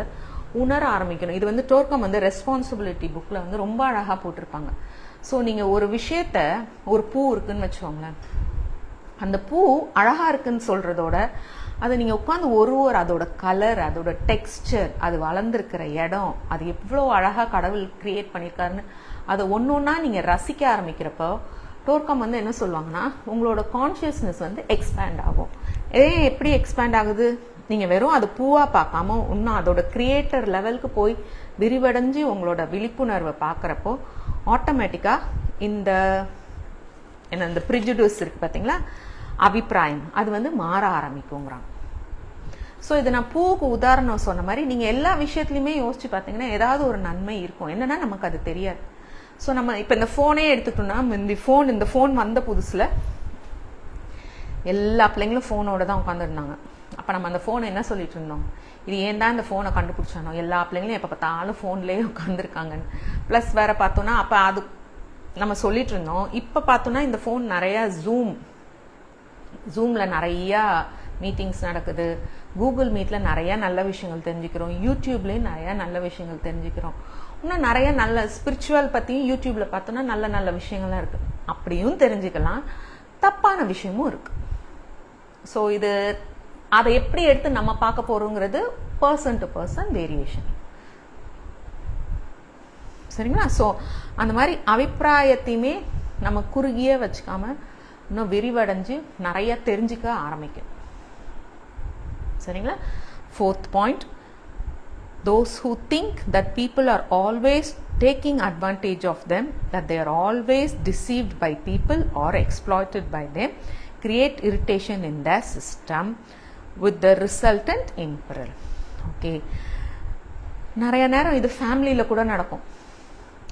உணர ஆரம்பிக்கணும். இது வந்து டோர்கம் வந்து ரெஸ்பான்சிபிலிட்டி புக்கில் வந்து ரொம்ப அழகாக போட்டிருப்பாங்க. ஸோ நீங்கள் ஒரு விஷயத்த, ஒரு பூ இருக்குன்னு வச்சுக்கோங்களேன், அந்த பூ அழகாக இருக்குன்னு சொல்கிறதோட அதை நீங்கள் உட்காந்து அதோட கலர், அதோட டெக்ஸ்டர், அது வளர்ந்துருக்கிற இடம், அது எவ்வளோ அழகாக கடவுள் கிரியேட் பண்ணியிருக்காருன்னு அதை ஒன்று ஒன்றா நீங்கள் ரசிக்க ஆரம்பிக்கிறப்போ டோர்கம் வந்து என்ன சொல்லுவாங்கன்னா, உங்களோட கான்ஷியஸ்னஸ் வந்து எக்ஸ்பேண்ட் ஆகும். எப்படி எக்ஸ்பேண்ட் ஆகுது? நீங்கள் வெறும் அது பூவாக பார்க்காம இன்னும் அதோட கிரியேட்டர் லெவலுக்கு போய் விரிவடைஞ்சு உங்களோட விழிப்புணர்வை பார்க்குறப்போ ஆட்டோமேட்டிக்காக இந்த ப்ரிஜுடியூஸ் இருக்குது பார்த்தீங்களா, அபிப்பிராயம், அது வந்து மாற ஆரம்பிக்குங்கிறாங்க. ஸோ இது நான் பூவுக்கு உதாரணம் சொன்ன மாதிரி நீங்கள் எல்லா விஷயத்துலையுமே யோசிச்சு பார்த்தீங்கன்னா ஏதாவது ஒரு நன்மை இருக்கும். என்னன்னா நமக்கு அது தெரியாது. ஸோ நம்ம இப்போ இந்த ஃபோனே எடுத்துக்கிட்டோம்னா, இந்த ஃபோன் வந்த புதுசில் எல்லா பிள்ளைங்களும் ஃபோனோட தான் உட்காந்துருந்தாங்க. அப்போ நம்ம அந்த ஃபோனை என்ன சொல்லிட்டு இருந்தோம், இது ஏன் தான் இந்த ஃபோனை கண்டுபிடிச்சானோ, எல்லா பிள்ளைங்களும் எப்போ பார்த்தாலும் ஃபோன்லேயே உட்காந்துருக்காங்கன்னு. ப்ளஸ் வேற பார்த்தோன்னா அப்போ அது நம்ம சொல்லிட்டு இருந்தோம். இப்போ பார்த்தோன்னா இந்த ஃபோன் நிறையா ஜூமில் நிறையா மீட்டிங்ஸ் நடக்குது, கூகுள் மீட்டில் நிறையா நல்ல விஷயங்கள் தெரிஞ்சுக்கிறோம், யூடியூப்லேயும் நிறையா நல்ல விஷயங்கள் தெரிஞ்சுக்கிறோம். இன்னும் நிறைய நல்ல ஸ்பிரிச்சுவல் பற்றியும் யூடியூப்பில் பார்த்தோன்னா நல்ல நல்ல விஷயங்கள்லாம் இருக்குது. அப்படியும் தெரிஞ்சுக்கலாம், தப்பான விஷயமும் இருக்குது. ஸோ இது அதை எப்படி எடுத்து நம்ம பார்க்க போகிறோங்கிறது பர்சன் டு பர்சன் வேரியேஷன். சரிங்களா? ஸோ அந்த மாதிரி அபிப்பிராயத்தையுமே நம்ம குறுகிய வச்சுக்காம இன்னும் விரிவடைஞ்சு நிறைய தெரிஞ்சுக்க ஆரம்பிக்கும். சரிங்களா? 4th point, those who think that people are always taking advantage of them, that they are always deceived by people or exploited by them, create irritation in their system with the resultant imperil. Okay, நிறைய நேரம் இது ஃபேமிலியில் கூட நடக்கும்.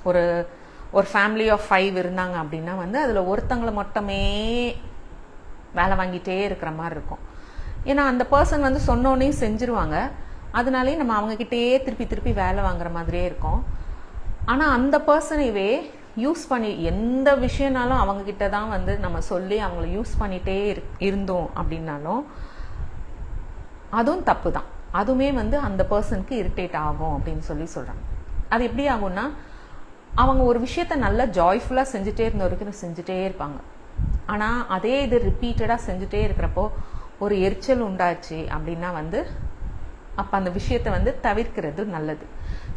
ஒரு family of 5 இருந்தாங்க அப்படின்னா வந்து அதில் ஒருத்தங்களை மட்டுமே வேலை வாங்கிட்டே இருக்கிற மாதிரி இருக்கும். ஏன்னா அந்த பர்சன் வந்து சொன்னோன்னே செஞ்சுருவாங்க, அதனாலே நம்ம அவங்கக்கிட்டேயே திருப்பி வேலை வாங்குற மாதிரியே இருக்கும். ஆனால் அந்த பர்சனைவே யூஸ் பண்ணி எந்த விஷயம்னாலும் அவங்கக்கிட்ட தான் வந்து நம்ம சொல்லி அவங்கள யூஸ் பண்ணிகிட்டே இருந்தோம் அப்படின்னாலும் அதுவும் தப்பு தான். அதுவுமே வந்து அந்த பர்சனுக்கு இரிட்டேட் ஆகும் அப்படின்னு சொல்கிறாங்க. அது எப்படி ஆகும்னா, அவங்க ஒரு விஷயத்த நல்லா ஜாய்ஃபுல்லாக செஞ்சுட்டே இருந்த வரைக்கும் செஞ்சுட்டே இருப்பாங்க. ஆனால் அதே இது ரிப்பீட்டடாக செஞ்சுட்டே இருக்கிறப்போ ஒரு எரிச்சல் உண்டாச்சு அப்படின்னா வந்து அப்போ அந்த விஷயத்தை வந்து தவிர்க்கிறது நல்லது.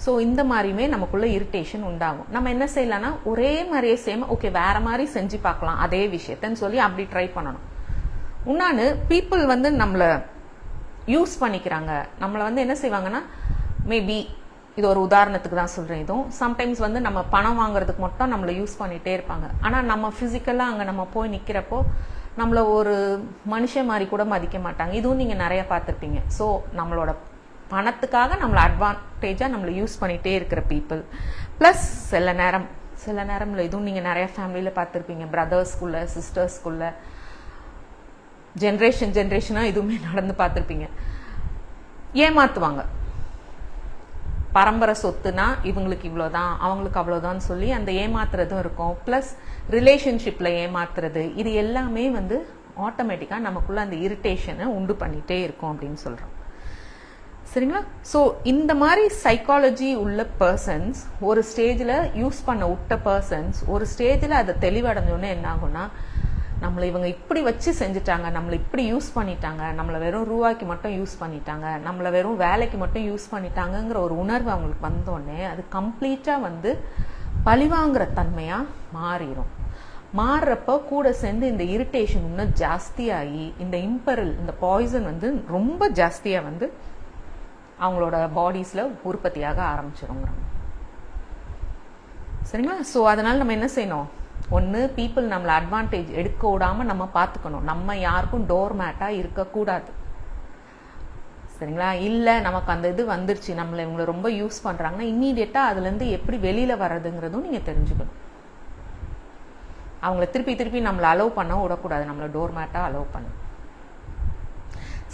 ஸோ இந்த மாதிரியுமே நமக்குள்ள இரிட்டேஷன் உண்டாகும். நம்ம என்ன செய்யலாம்னா, ஒரே மாதிரியே சேம் ஓகே வேற மாதிரி செஞ்சு பார்க்கலாம் அதே விஷயத்தன்னு சொல்லி அப்படி ட்ரை பண்ணணும். இன்னொன்று, பீப்புள் வந்து நம்மளை யூஸ் பண்ணிக்கிறாங்க. நம்மளை வந்து என்ன செய்வாங்கன்னா, மேபி இது ஒரு உதாரணத்துக்கு தான் சொல்கிறேன். இதுவும் சம்டைம்ஸ் வந்து நம்ம பணம் வாங்குறதுக்கு மட்டும் நம்மளை யூஸ் பண்ணிகிட்டே இருப்பாங்க. ஆனால் நம்ம ஃபிசிக்கலாக அங்கே நம்ம போய் நிற்கிறப்போ நம்மளை ஒரு மனுஷன் மாதிரி கூட மதிக்க மாட்டாங்க. இதுவும் நீங்கள் நிறைய பார்த்துருப்பீங்க. ஸோ நம்மளோட பணத்துக்காக நம்மளை அட்வான்டேஜாக நம்மளை யூஸ் பண்ணிகிட்டே இருக்கிற பீப்புள். ப்ளஸ் சில நேரம்ல இதுவும் நீங்கள் நிறைய ஃபேமிலியில் பார்த்துருப்பீங்க. பிரதர்ஸ்குள்ள, சிஸ்டர்ஸ்குள்ள, ஜென்ரேஷனாக இதுவுமே நடந்து பார்த்துருப்பீங்க. ஏமாத்துவாங்க. பரம்பரை சொத்துனா இவங்களுக்கு இவ்வளோதான், அவங்களுக்கு அவ்வளோதான் சொல்லி அந்த ஏமாத்துறதும் இருக்கும். ப்ளஸ் ரிலேஷன்ஷிப்பில் ஏமாத்துறது, இது எல்லாமே வந்து ஆட்டோமேட்டிக்காக நமக்குள்ள அந்த இரிட்டேஷனை உண்டு பண்ணிகிட்டே இருக்கும் அப்படின்னு சொல்கிறோம். சரிங்களா? ஸோ இந்த மாதிரி சைக்காலஜி உள்ள பர்சன்ஸ் ஒரு ஸ்டேஜில் யூஸ் பண்ண விட்ட பர்சன்ஸ் ஒரு ஸ்டேஜில் அதை தெளிவடைஞ்சோன்னே என்ன ஆகும்னா, நம்மளை இவங்க இப்படி வச்சு செஞ்சுட்டாங்க, நம்மளை இப்படி யூஸ் பண்ணிட்டாங்க, நம்மளை வெறும் ரூபாய்க்கு மட்டும் யூஸ் பண்ணிட்டாங்க, நம்மளை வெறும் வேலைக்கு மட்டும் யூஸ் பண்ணிட்டாங்கங்கிற ஒரு உணர்வு அவங்களுக்கு வந்தோடனே அது கம்ப்ளீட்டாக வந்து பழிவாங்கிற தன்மையாக மாறிடும். மாறுறப்போ கூட சேர்ந்து இந்த இரிட்டேஷன் இன்னும் ஜாஸ்தியாகி இந்த இம்பெரல், இந்த பாய்சன் வந்து ரொம்ப ஜாஸ்தியாக வந்து அவங்களோட பாடிஸில் உற்பத்தியாக ஆரம்பிச்சிருங்கிறாங்க. சரிங்களா? ஸோ அதனால் நம்ம என்ன செய்யணும், ஒன்று பீப்புள் நம்மளை அட்வான்டேஜ் எடுக்க விடாமல் நம்ம பார்த்துக்கணும். நம்ம யாருக்கும் டோர் மேட்டாக இருக்கக்கூடாது. சரிங்களா? இல்லை நமக்கு அந்த இது வந்துருச்சு, நம்மளை இவங்களை ரொம்ப யூஸ் பண்ணுறாங்கன்னா இம்மீடியட்டாக அதுலேருந்து எப்படி வெளியில் வர்றதுங்கிறதும் நீங்கள் தெரிஞ்சுக்கணும். அவங்கள திருப்பி நம்மளை அலோவ் பண்ண விடக்கூடாது, நம்மளை டோர் மேட்டாக அலோவ் பண்ண.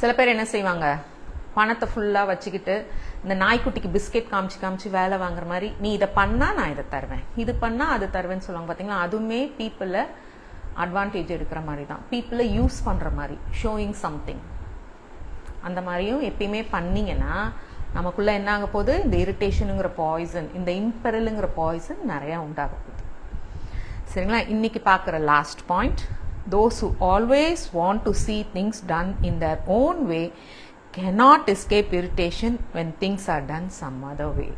சில பேர் என்ன செய்வாங்க, பணத்தை ஃபுல்லாக வச்சுக்கிட்டு இந்த நாய்க்குட்டிக்கு பிஸ்கெட் காமிச்சு வேலை வாங்குற மாதிரி, நீ இதை பண்ணால் நான் இதை தருவேன், இது பண்ணால் அது தருவேன்னு சொல்லுவாங்க. பார்த்தீங்களா? அதுவுமே பீப்புளை அட்வான்டேஜ் எடுக்கிற மாதிரி தான், பீப்புளை யூஸ் பண்ணுற மாதிரி, ஷோயிங் சம்திங். அந்த மாதிரியும் எப்பயுமே பண்ணிங்கன்னா நமக்குள்ளே என்ன ஆக போகுது, இந்த இரிட்டேஷனுங்கிற பாய்சன், இந்த இம்பெரலுங்கிற பாய்சன் நிறையா உண்டாக போகுது. சரிங்களா? இன்னைக்கு பார்க்குற last point, those who always want to see things done in their own way cannot escape irritation when things are done some other way.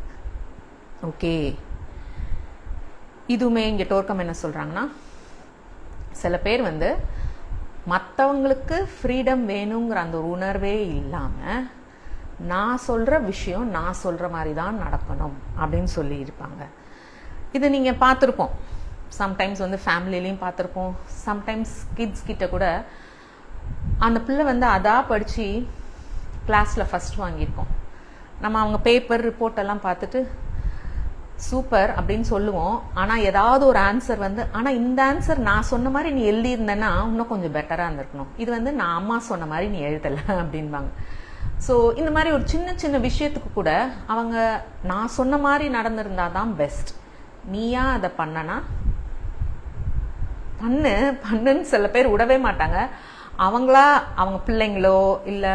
Okay, இதுவுமே இங்கே டோர்க்கம் என்ன சொல்கிறாங்கன்னா, சில பேர் வந்து மற்றவங்களுக்கு ஃப்ரீடம் வேணுங்கிற அந்த ஒரு உணர்வே இல்லாமல் நான் சொல்கிற விஷயம் நான் சொல்கிற மாதிரி தான் நடக்கணும் அப்படின்னு சொல்லி இருப்பாங்க. இது நீங்கள் பார்த்துருப்போம். சம்டைம்ஸ் வந்து ஃபேமிலிலையும் பார்த்துருப்போம். சம்டைம்ஸ் கிட்ஸ் கிட்ட கூட அந்த பிள்ளை வந்து அதாக படித்து கிளாஸில் ஃபஸ்ட் வாங்கியிருக்கோம். நம்ம அவங்க பேப்பர் ரிப்போர்ட் எல்லாம் பார்த்துட்டு சூப்பர் அப்படின்னு சொல்லுவோம். ஆனால் ஏதாவது ஒரு ஆன்சர் வந்து, ஆனால் இந்த ஆன்சர் நான் சொன்ன மாதிரி நீ எழுதியிருந்தேன்னா இன்னும் கொஞ்சம் பெட்டராக இருந்திருக்கணும், இது வந்து நான் அம்மா சொன்ன மாதிரி நீ எழுதலை அப்படின்பாங்க. ஸோ இந்த மாதிரி ஒரு சின்ன விஷயத்துக்கு கூட அவங்க நான் சொன்ன மாதிரி நடந்திருந்தா தான் பெஸ்ட், நீயா அதை பண்ணனா பண்ணுன்னு சில பேர் விடவே மாட்டாங்க. அவங்களா அவங்க பிள்ளைங்களோ இல்லை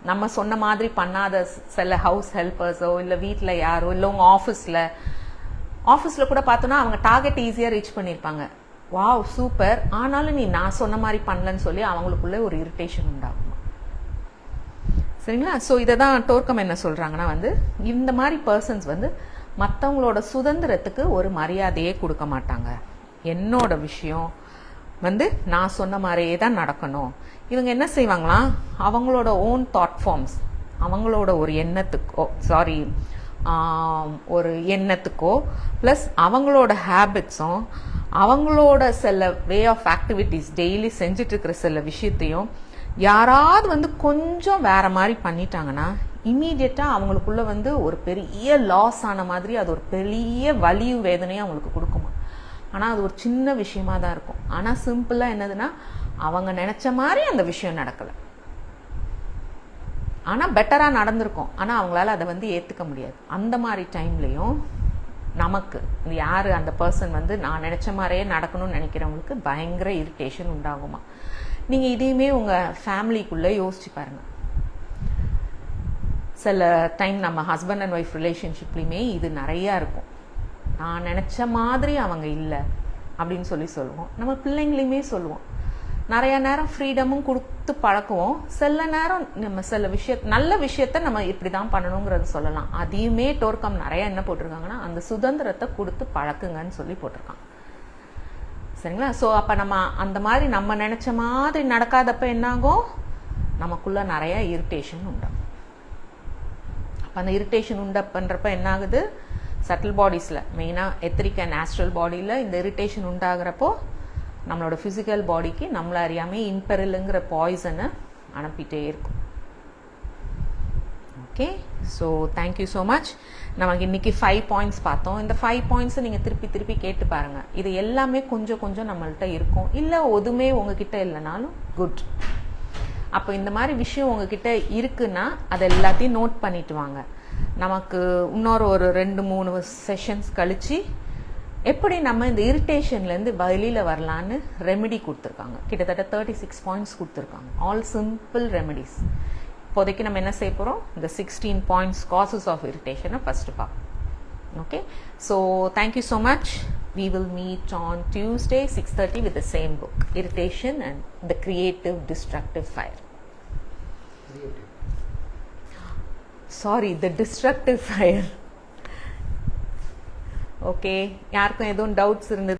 நம்ம சொன்ன மாதிரி பண்ணாத சில ஹவுஸ் ஹெல்பர்ஸோ இல்லை வீட்டில் யாரோ இல்லை உங்கள் ஆஃபீஸில் கூட பார்த்தோன்னா அவங்க டார்கெட் ஈஸியாக ரீச் பண்ணியிருப்பாங்க. வாவ் சூப்பர், ஆனாலும் நீ நான் சொன்ன மாதிரி பண்ணலன்னு சொல்லி அவங்களுக்குள்ளே ஒரு இரிட்டேஷன் உண்டாகும். சரிங்களா? ஸோ இதை தான் டோர்க்கம் என்ன சொல்கிறாங்கன்னா வந்து, இந்த மாதிரி பர்சன்ஸ் வந்து மற்றவங்களோட சுதந்திரத்துக்கு ஒரு மரியாதையே கொடுக்க மாட்டாங்க. என்னோட விஷயம் வந்து நான் சொன்ன மாதிரியே தான் நடக்கணும். இவங்க என்ன செய்வாங்களாம், அவங்களோட ஓன் தாட் ஃபார்ம்ஸ், அவங்களோட ஒரு எண்ணத்துக்கோ ப்ளஸ் அவங்களோட ஹேபிட்ஸும் அவங்களோட சில வே ஆஃப் ஆக்டிவிட்டீஸ் டெய்லி செஞ்சுட்டு இருக்கிற சில விஷயத்தையும் யாராவது வந்து கொஞ்சம் வேற மாதிரி பண்ணிட்டாங்கன்னா இம்மீடியட்டாக அவங்களுக்குள்ள வந்து ஒரு பெரிய லாஸ் ஆன மாதிரி அது ஒரு பெரிய வலியும் வேதனையும் அவங்களுக்கு கொடுக்குமா. ஆனால் அது ஒரு சின்ன விஷயமா தான் இருக்கும். ஆனால் சிம்பிளாக என்னதுன்னா அவங்க நினைச்ச மாதிரி அந்த விஷயம் நடக்கலை, ஆனால் பெட்டராக நடந்திருக்கும். ஆனால் அவங்களால அதை வந்து ஏற்றுக்க முடியாது. அந்த மாதிரி டைம்லையும் நமக்கு யார் அந்த பர்சன் வந்து நான் நினச்ச மாதிரியே நடக்கணும்னு நினைக்கிறவங்களுக்கு பயங்கர இரிட்டேஷன் உண்டாகுமா. நீங்கள் இதையுமே உங்கள் ஃபேமிலிக்குள்ளே யோசிச்சு பாருங்கள். சில டைம் நம்ம ஹஸ்பண்ட் அண்ட் ஒய்ஃப் ரிலேஷன்ஷிப்லேயுமே இது நிறையா இருக்கும். நான் நினச்ச மாதிரி அவங்க இல்லை அப்படின்னு சொல்லுவோம். நம்ம பிள்ளைங்களையுமே சொல்லுவோம். நிறைய நேரம் ஃப்ரீடமும் கொடுத்து பழக்குவோம். சில நேரம் நம்ம சில நல்ல விஷயத்த நம்ம இப்படி தான் பண்ணணுங்கிறது சொல்லலாம். அதையுமே டோர்கம் நிறைய என்ன போட்டிருக்காங்கன்னா அந்த சுதந்திரத்தை கொடுத்து பழக்குங்கன்னு சொல்லி போட்டிருக்காங்க. சரிங்களா? ஸோ அப்போ நம்ம அந்த மாதிரி நம்ம நினச்ச மாதிரி நடக்காதப்ப என்னாகும், நமக்குள்ள நிறைய இரிட்டேஷன் உண்டாகும். அப்போ அந்த இரிட்டேஷன் பண்ணுறப்ப என்ன ஆகுது, சட்டில் பாடிஸில் மெயினாக எத்ரிக் அண்ட் ஆஸ்ட்ரல் பாடியில் இந்த இரிட்டேஷன் உண்டாகிறப்போ நம்மளோட ஃபிசிக்கல் பாடிக்கு நம்மளை அறியாமல் இம்பெரிலுங்கிற பாய்சனை அனுப்பிட்டே இருக்கும். Okay, so thank you so much. நமக்கு இன்னைக்கு 5 பாயிண்ட்ஸ் பார்த்தோம். இந்த 5 பாயிண்ட்ஸை நீங்கள் திருப்பி கேட்டு பாருங்கள். இது எல்லாமே கொஞ்சம் நம்மள்கிட்ட இருக்கும். இல்லை எதுவுமே உங்ககிட்ட இல்லைனாலும் குட். அப்போ இந்த மாதிரி விஷயம் உங்ககிட்ட இருக்குன்னா அதை எல்லாத்தையும் நோட் பண்ணிட்டு வாங்க. நமக்கு இன்னொரு ஒரு 2-3 செஷன்ஸ் கழிச்சு எப்படி நம்ம இந்த இரிட்டேஷன்லேருந்து வெளியில் வரலான்னு ரெமெடி கொடுத்துருக்காங்க. கிட்டத்தட்ட 36 பாயிண்ட்ஸ் கொடுத்துருக்காங்க. All simple remedies. இப்போதைக்கு நம்ம என்ன செய்ய போகிறோம், இந்த 16 பாயிண்ட்ஸ் காசஸ் ஆஃப் இரிட்டேஷனை ஃபஸ்ட்டு பார்ப்போம். Okay, so thank you so much. We will meet on Tuesday 6:30 with the same book, Irritation and the Creative Destructive Fire. Sorry, the Destructive Fire. Okay, யாருக்கும் எதுவும் doubts இருந்தது